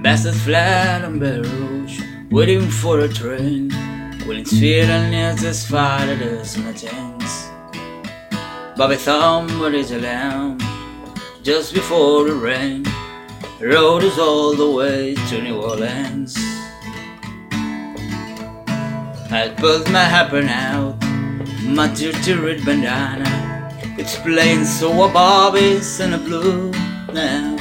Bastard flat on Baton Rouge, waiting for a train. Willing's feet and knees as far as my chance. Bobby Thumb, what is a lamb? Just before the rain, rode us all the way to New Orleans. I pulled my apron out, my dirty red bandana. It's plain, so a Bobby's in a blue now.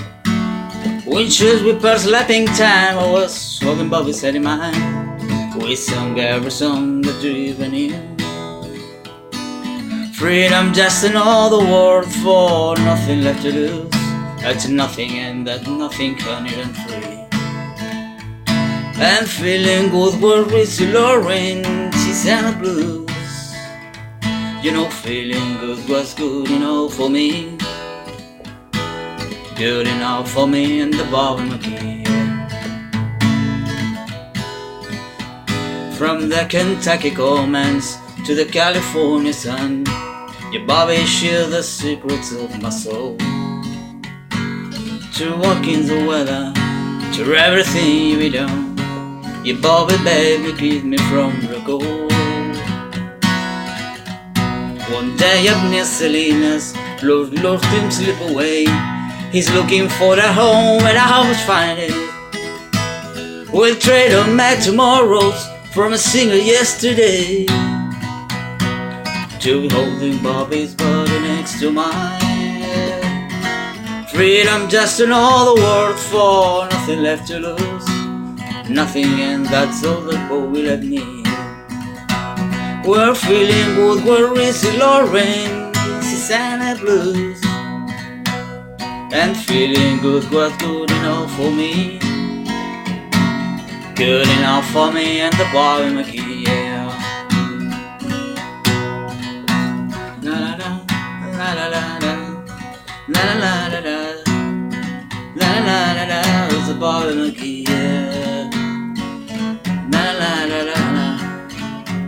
Winches with slapping time, I was walking Bobby said in mine. We sung every song that you even knew. Freedom, just another word for nothing left to lose. That's nothing and that nothing can even free. And feeling good where Rizzy Lauren, she sang the blues. You know, feeling good was good enough for me. Good enough for me and the Bobby Mcgee. From the Kentucky coal mines to the California sun, your Bobby shared the secrets of my soul. To walk in the weather, to everything we done, your Bobby baby keep me from the gold. One day up near Salinas, Lord him slip away. He's looking for a home and I always find it. We'll trade on my tomorrows from a single yesterday, to be holding Bobby's body next to mine. Freedom, just another word for nothing left to lose. Nothing, and that's all that boy will let me. We're feeling good, we're Rizzy Lauren, she sang the blues. And feeling good was good enough for me. Good enough for me and the Bobby Mcgee, yeah. La la la, la la la la, la la la la, la la la la, it's the Bobby Mcgee, yeah. La la la la la,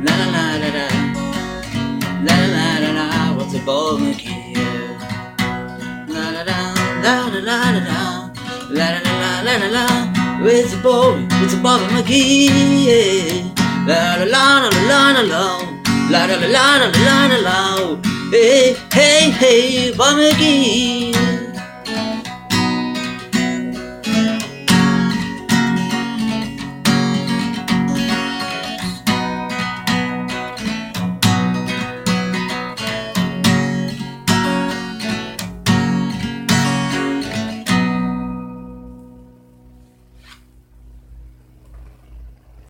la la la la, la la la la, what's the Bobby Mcgee, yeah. La la la, la la la la, la la la la la la. It's a Bobby Mcgee, yeah. La la la la la la, la la la la la la la. Hey hey hey, Bobby Mcgee.